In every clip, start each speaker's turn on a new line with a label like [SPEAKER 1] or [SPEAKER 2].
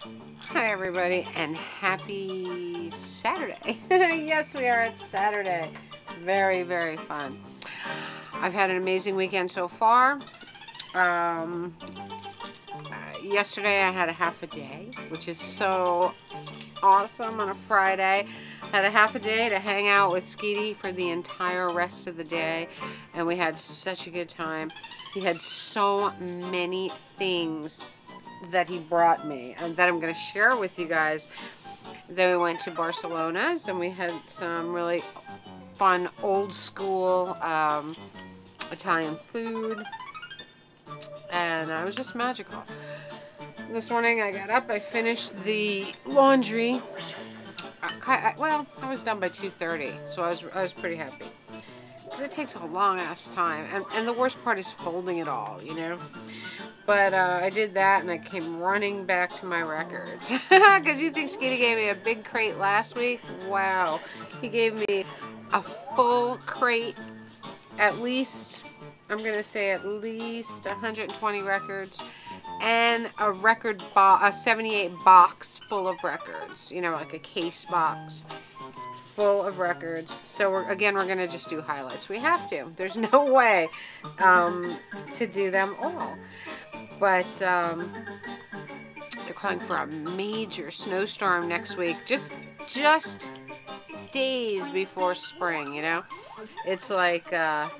[SPEAKER 1] Hi everybody and happy Saturday. Yes, we are. It's Saturday. Very, very fun. I've had an amazing weekend so far. Yesterday I had a half a day, which is so awesome on a Friday. Had a half a day to hang out with Skeetie for the entire rest of the day, and we had such a good time. He had so many things that he brought me and that I'm going to share with you guys. Then we went to Barcelona's and we had some really fun old school Italian food, and it was just magical. This morning I got up, I finished the laundry. Well, I was done by 2:30, so I was pretty happy. Because it takes a long ass time, and the worst part is folding it all, you know. But I did that, and I came running back to my records. Because you think Skeetie gave me a big crate last week? Wow. He gave me a full crate, at least, I'm going to say at least 120 records, and a 78 box full of records. You know, like a case box full of records. So we're going to just do highlights. We have to. There's no way to do them all. But they're calling for a major snowstorm next week. Just days before spring, you know. It's like I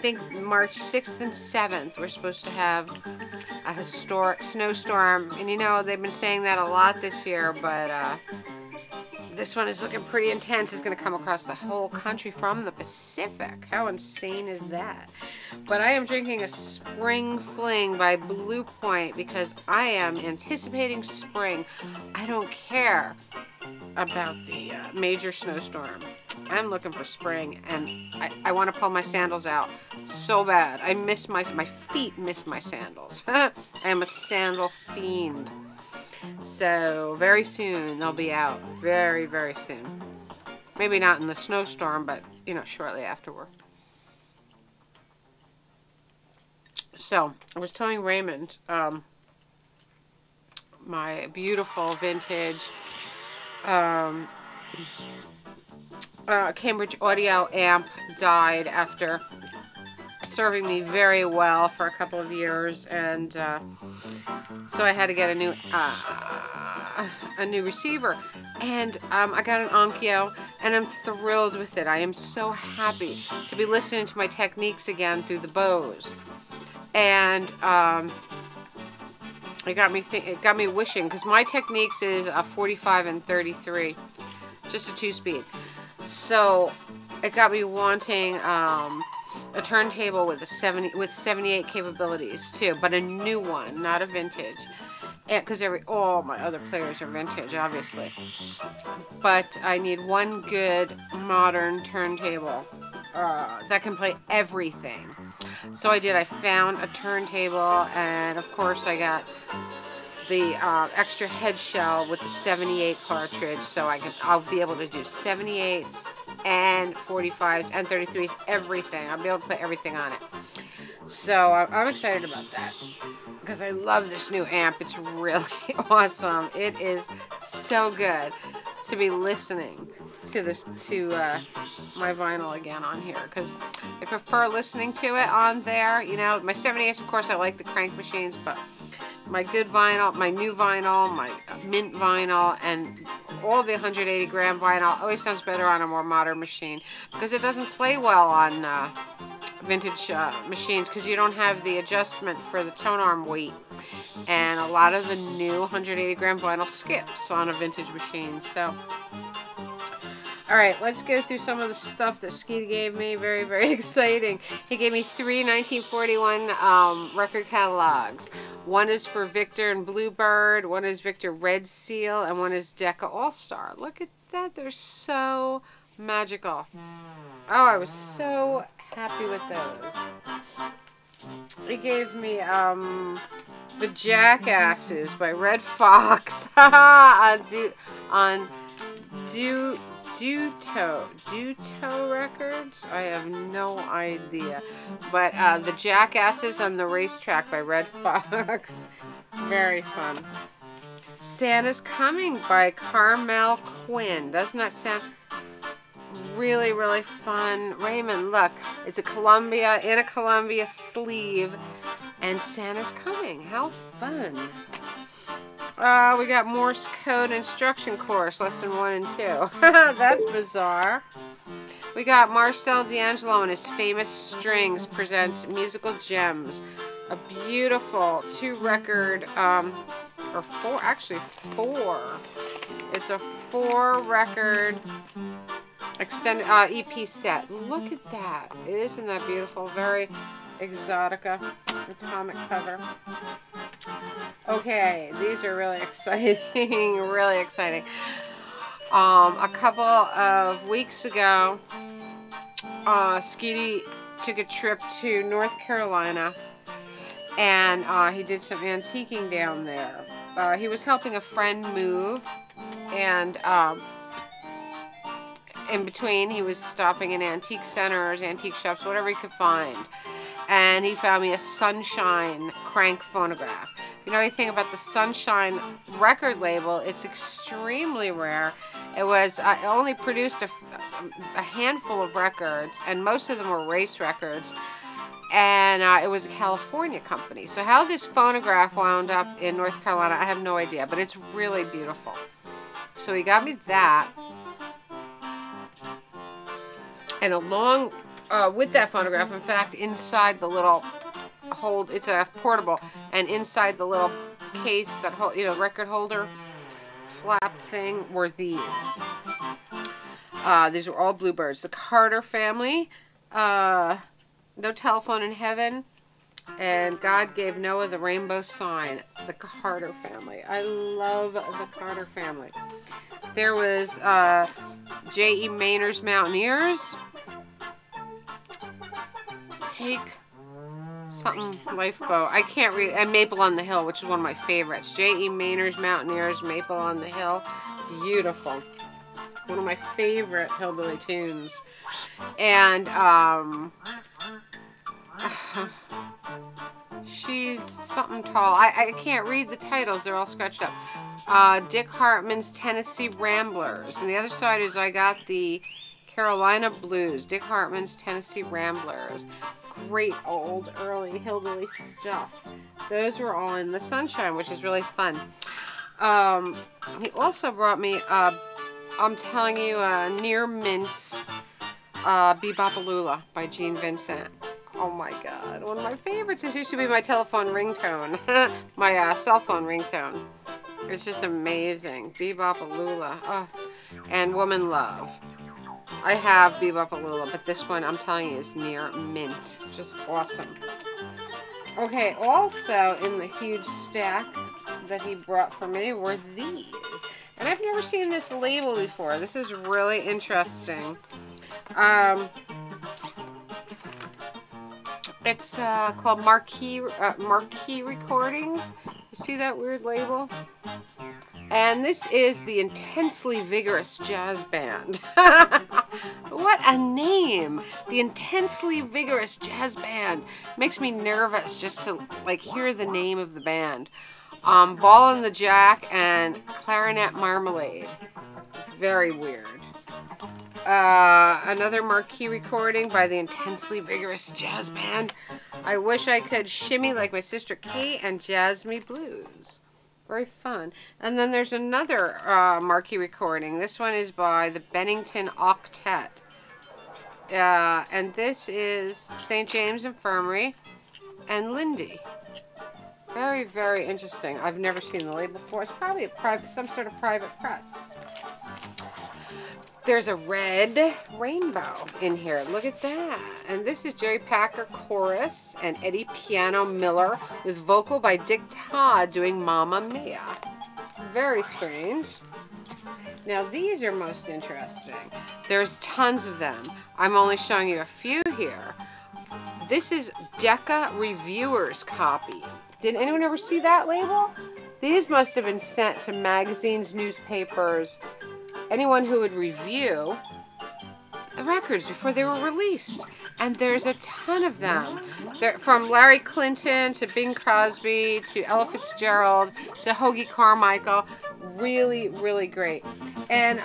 [SPEAKER 1] think March 6th and 7th we're supposed to have a historic snowstorm. And you know, they've been saying that a lot this year, but this one is looking pretty intense. It's going to come across the whole country from the Pacific. How insane is that? But I am drinking a Spring Fling by Blue Point because I am anticipating spring. I don't care about the major snowstorm. I'm looking for spring, and I want to pull my sandals out so bad. I miss my feet miss my sandals. I am a sandal fiend. So very soon they'll be out. Very, very soon. Maybe not in the snowstorm, but you know, shortly afterward. So I was telling Raymond, my beautiful vintage Cambridge Audio amp died after serving me very well for a couple of years, and so I had to get a new receiver, and I got an Onkyo, and I'm thrilled with it. I am so happy to be listening to my techniques again through the Bose, and it got me wishing, because my techniques is a 45 and 33, just a 2-speed. So it got me wanting a turntable with 78 capabilities too, but a new one, not a vintage. Because all my other players are vintage, obviously. But I need one good modern turntable that can play everything. So I did. I found a turntable, and of course I got the extra head shell with the 78 cartridge, so I'll be able to do 78s and 45s and 33s, everything. I'll be able to put everything on it. So I'm excited about that because I love this new amp. It's really awesome. It is so good to be listening to my vinyl again on here, because I prefer listening to it on there. You know, my 78s, of course, I like the crank machines, but my good vinyl, my new vinyl, my mint vinyl, and all the 180 gram vinyl always sounds better on a more modern machine, because it doesn't play well on vintage machines, because you don't have the adjustment for the tone arm weight, and a lot of the new 180 gram vinyl skips on a vintage machine. So alright, let's go through some of the stuff that Skeet gave me. Very, very exciting. He gave me 3 1941 record catalogs. One is for Victor and Bluebird, one is Victor Red Seal, and one is Decca All-Star. Look at that. They're so magical. Oh, I was so happy with those. He gave me the Jackasses by Red Fox on Duto Records? I have no idea. But the Jackasses on the Racetrack by Red Fox. Very fun. Santa's Coming by Carmel Quinn. Doesn't that sound really, really fun? Raymond, look, it's a Columbia in a Columbia sleeve, and Santa's Coming. How fun. We got Morse Code Instruction Course, Lesson 1 and 2. That's bizarre. We got Marcel D'Angelo and his Famous Strings presents Musical Gems. A beautiful 2-record, or 4, actually 4. It's a 4-record extended EP set. Look at that. Isn't that beautiful? Very exotica, atomic cover. Okay, these are really exciting, really exciting. A couple of weeks ago, Skeetie took a trip to North Carolina, and he did some antiquing down there. He was helping a friend move, and in between he was stopping in antique centers, antique shops, whatever he could find. And he found me a Sunshine crank phonograph. You know anything about the Sunshine record label? It's extremely rare. It was it only produced a handful of records, and most of them were race records. And it was a California company. So how this phonograph wound up in North Carolina, I have no idea, but it's really beautiful. So he got me that. And along with that phonograph, in fact, inside the little it's a portable, and inside the little case that record holder flap thing were these. These were all Bluebirds. The Carter family, No Telephone in Heaven, and God Gave Noah the Rainbow Sign. The Carter family. I love the Carter family. There was J.E. Mayner's Mountaineers. Take something Lifeboat. I can't read. And Maple on the Hill, which is one of my favorites. J.E. Mayner's Mountaineers, Maple on the Hill. Beautiful. One of my favorite hillbilly tunes. And she's something tall. I can't read the titles. They're all scratched up. Dick Hartman's Tennessee Ramblers. And the other side is I got the Carolina Blues. Dick Hartman's Tennessee Ramblers. Great old early hillbilly stuff. Those were all in the Sunshine, which is really fun. He also brought me, I'm telling you, Near Mint Bebopalula by Gene Vincent. Oh my God, one of my favorites. This used to be my telephone ringtone, my cell phone ringtone. It's just amazing. Bebopalula. Oh. And Woman Love. I have Bebopalula, but this one, I'm telling you, is near mint. Just awesome. Okay, also in the huge stack that he brought for me were these. And I've never seen this label before. This is really interesting. It's called Marquee Recordings. You see that weird label? And this is the Intensely Vigorous Jazz Band. What a name! The Intensely Vigorous Jazz Band. Makes me nervous just to hear the name of the band. Ball and the Jack and Clarinet Marmalade. Very weird. Another Marquee recording by the Intensely Vigorous Jazz Band. I wish I could shimmy like my sister Kate and jazz me blues. Very fun. And then there's another Marquee recording. This one is by the Bennington Octet. And this is St. James Infirmary and Lindy. Very, very interesting. I've never seen the label before. It's probably some sort of private press. There's a red rainbow in here. Look at that. And this is Jerry Packer Chorus and Eddie Piano Miller with vocal by Dick Todd doing Mamma Mia. Very strange. Now these are most interesting. There's tons of them. I'm only showing you a few here. This is Decca Reviewer's copy. Did anyone ever see that label? These must have been sent to magazines, newspapers, anyone who would review. the records before they were released. And there's a ton of them. They're from Larry Clinton to Bing Crosby to Ella Fitzgerald to Hoagie Carmichael. Really, really great. And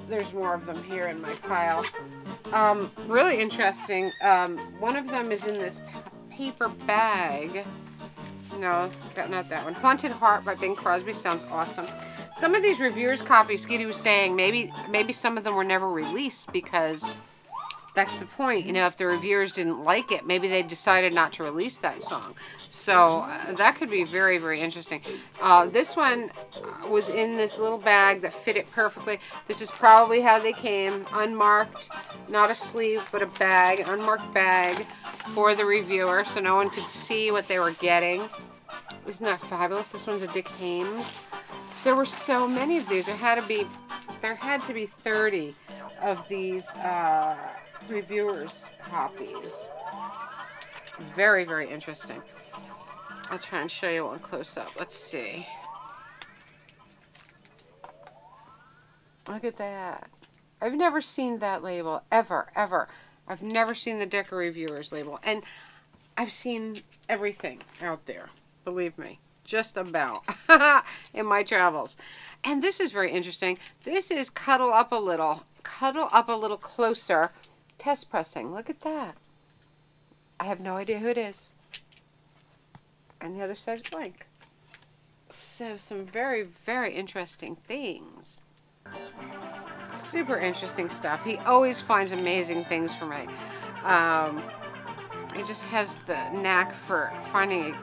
[SPEAKER 1] there's more of them here in my pile. Really interesting. One of them is in this paper bag. No, not that one. Haunted Heart by Bing Crosby sounds awesome. Some of these reviewers' copies, Skeetie was saying, maybe some of them were never released because that's the point. You know, if the reviewers didn't like it, maybe they decided not to release that song. So that could be very, very interesting. This one was in this little bag that fit it perfectly. This is probably how they came, unmarked, not a sleeve, but a bag, unmarked bag for the reviewer, so no one could see what they were getting. Isn't that fabulous? This one's a Dick Haymes. There were so many of these. There had to be 30 of these reviewers' copies. Very, very interesting. I'll try and show you one close up. Let's see. Look at that. I've never seen that label, ever, ever. I've never seen the Decca Reviewers label. And I've seen everything out there, believe me. Just about in my travels. And this is very interesting. This is Cuddle Up a Little Closer test pressing. Look at that. I have no idea who it is. And the other side's blank. So some very, very interesting things. Super interesting stuff. He always finds amazing things for me. He just has the knack for finding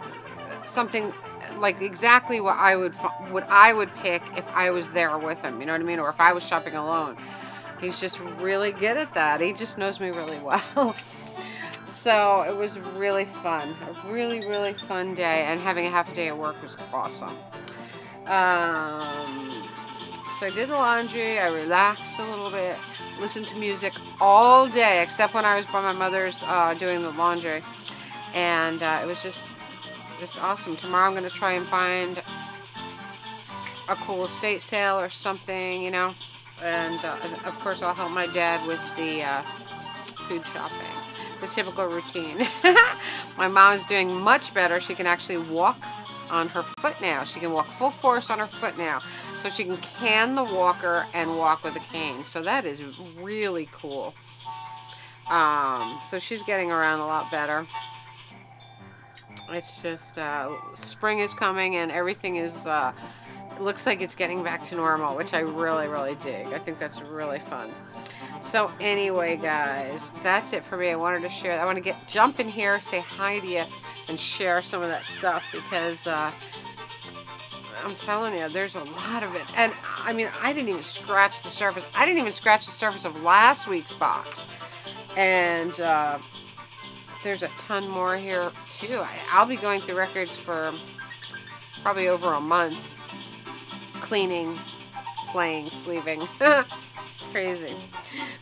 [SPEAKER 1] something like exactly what I would pick if I was there with him, you know what I mean, or if I was shopping alone. He's just really good at that. He just knows me really well. So it was really fun, a really, really fun day, and having a half a day at work was awesome. So I did the laundry, I relaxed a little bit, listened to music all day, except when I was by my mother's doing the laundry, and it was just awesome. Tomorrow I'm going to try and find a cool estate sale or something, you know, and of course I'll help my dad with the food shopping, the typical routine. My mom is doing much better. She can actually walk on her foot now. She can walk full force on her foot now, so she can the walker and walk with a cane. So that is really cool. So she's getting around a lot better. It's just spring is coming and everything is it looks like it's getting back to normal, which I really, really dig. I think that's really fun. So anyway, guys, that's it for me. I wanted to share. I want to jump in here, say hi to you, and share some of that stuff because I'm telling you, there's a lot of it. And I mean, I didn't even scratch the surface. I didn't even scratch the surface of last week's box. And there's a ton more here too. I'll be going through records for probably over a month. Cleaning, playing, sleeving. Crazy.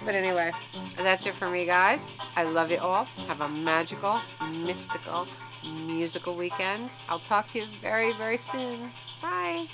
[SPEAKER 1] But anyway, that's it for me, guys. I love you all. Have a magical, mystical, musical weekend. I'll talk to you very, very soon. Bye.